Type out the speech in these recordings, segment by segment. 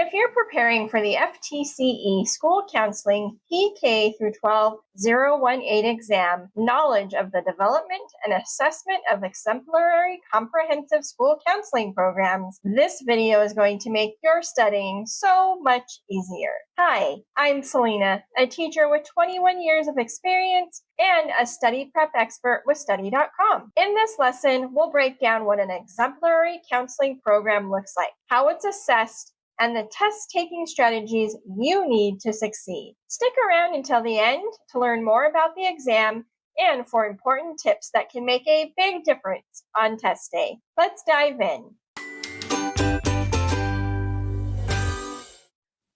If you're preparing for the FTCE School Counseling PK-12 018 exam, knowledge of the development and assessment of exemplary comprehensive school counseling programs, this video is going to make your studying so much easier. Hi, I'm Selena, a teacher with 21 years of experience and a study prep expert with Study.com. In this lesson, we'll break down what an exemplary counseling program looks like, how it's assessed, and the test-taking strategies you need to succeed. Stick around until the end to learn more about the exam and for important tips that can make a big difference on test day. Let's dive in.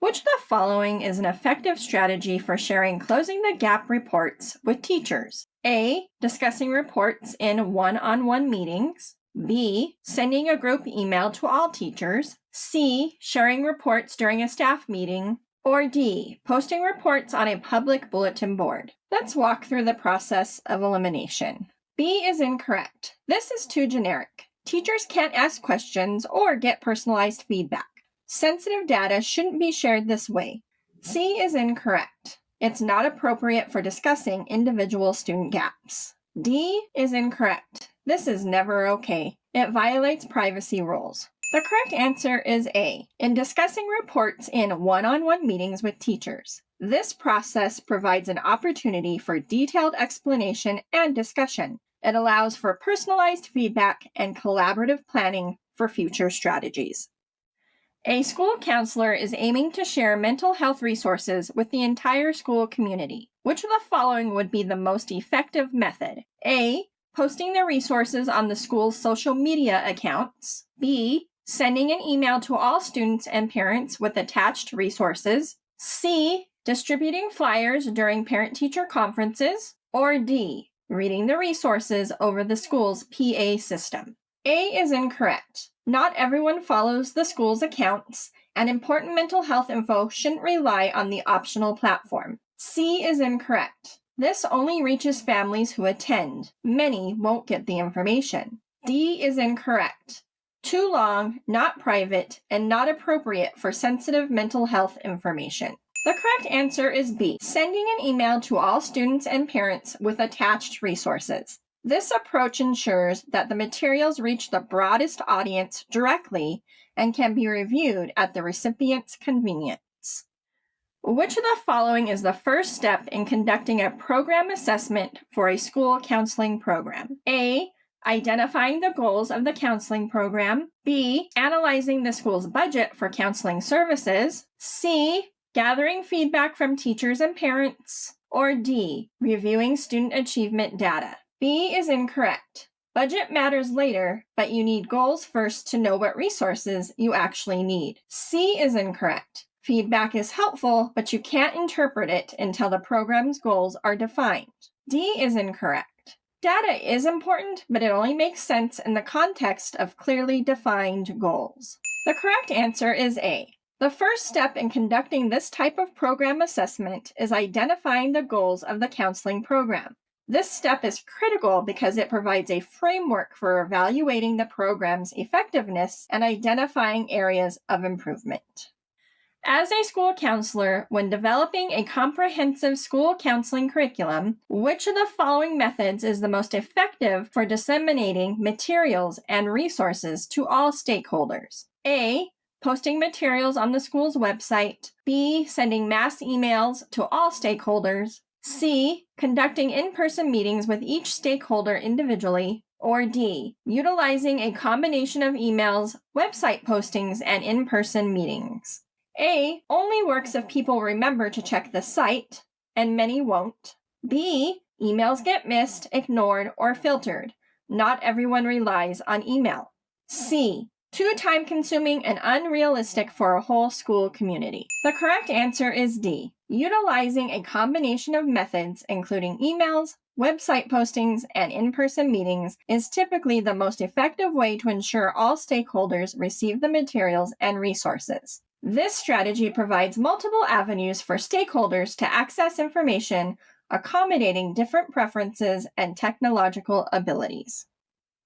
Which of the following is an effective strategy for sharing closing the gap reports with teachers? A. Discussing reports in one-on-one meetings. B. Sending a group email to all teachers. C. Sharing reports during a staff meeting. Or D. Posting reports on a public bulletin board. Let's walk through the process of elimination. B is incorrect. This is too generic. Teachers can't ask questions or get personalized feedback. Sensitive data shouldn't be shared this way. C is incorrect. It's not appropriate for discussing individual student gaps. D is incorrect. This is never okay. It violates privacy rules. The correct answer is A, in discussing reports in one-on-one meetings with teachers. This process provides an opportunity for detailed explanation and discussion. It allows for personalized feedback and collaborative planning for future strategies. A school counselor is aiming to share mental health resources with the entire school community. Which of the following would be the most effective method? A. Posting the resources on the school's social media accounts. B. Sending an email to all students and parents with attached resources. C. Distributing flyers during parent-teacher conferences. Or D. Reading the resources over the school's PA system. A is incorrect. Not everyone follows the school's accounts, and important mental health info shouldn't rely on the optional platform. C is incorrect. This only reaches families who attend. Many won't get the information. D is incorrect. Too long, not private, and not appropriate for sensitive mental health information. The correct answer is B, sending an email to all students and parents with attached resources. This approach ensures that the materials reach the broadest audience directly and can be reviewed at the recipient's convenience. Which of the following is the first step in conducting a program assessment for a school counseling program? A. Identifying the goals of the counseling program. B. Analyzing the school's budget for counseling services. C. Gathering feedback from teachers and parents. Or D. Reviewing student achievement data. B is incorrect. Budget matters later, but you need goals first to know what resources you actually need. C is incorrect. Feedback is helpful, but you can't interpret it until the program's goals are defined. D is incorrect. Data is important, but it only makes sense in the context of clearly defined goals. The correct answer is A. The first step in conducting this type of program assessment is identifying the goals of the counseling program. This step is critical because it provides a framework for evaluating the program's effectiveness and identifying areas of improvement. As a school counselor, when developing a comprehensive school counseling curriculum, which of the following methods is the most effective for disseminating materials and resources to all stakeholders? A. Posting materials on the school's website. B. Sending mass emails to all stakeholders. C. Conducting in-person meetings with each stakeholder individually. Or D. Utilizing a combination of emails, website postings, and in-person meetings. A. Only works if people remember to check the site, and many won't. B. Emails get missed, ignored, or filtered. Not everyone relies on email. C. Too time-consuming and unrealistic for a whole school community. The correct answer is D. Utilizing a combination of methods, including emails, website postings, and in-person meetings, is typically the most effective way to ensure all stakeholders receive the materials and resources. This strategy provides multiple avenues for stakeholders to access information, accommodating different preferences and technological abilities.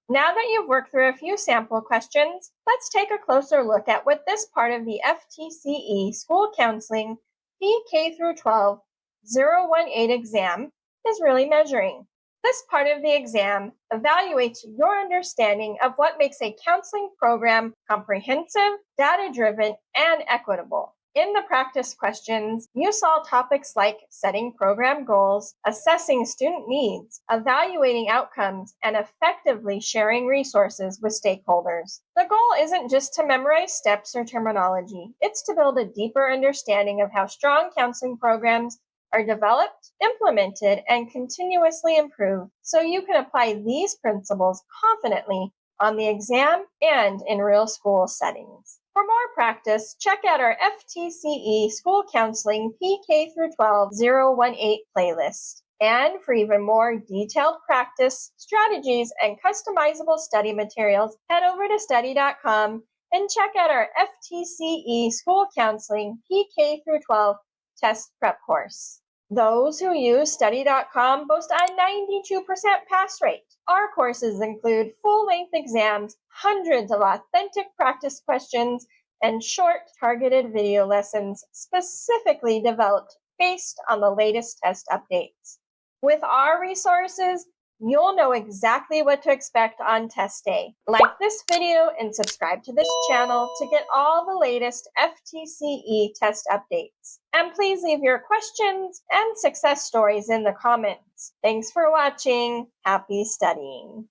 Now that you've worked through a few sample questions, let's take a closer look at what this part of the FTCE School Counseling PK-12 018 exam is really measuring. This part of the exam evaluates your understanding of what makes a counseling program comprehensive, data-driven, and equitable. In the practice questions, you saw topics like setting program goals, assessing student needs, evaluating outcomes, and effectively sharing resources with stakeholders. The goal isn't just to memorize steps or terminology, it's to build a deeper understanding of how strong counseling programs are developed, implemented, and continuously improved so you can apply these principles confidently on the exam and in real school settings. For more practice, check out our FTCE School Counseling PK-12 018 playlist. And for even more detailed practice, strategies, and customizable study materials, head over to study.com and check out our FTCE School Counseling PK-12 test prep course. Those who use study.com boast a 92% pass rate. Our courses include full-length exams, hundreds of authentic practice questions, and short, targeted video lessons specifically developed based on the latest test updates. With our resources, you'll know exactly what to expect on test day. Like this video and subscribe to this channel to get all the latest FTCE test updates. And please leave your questions and success stories in the comments. Thanks for watching. Happy studying.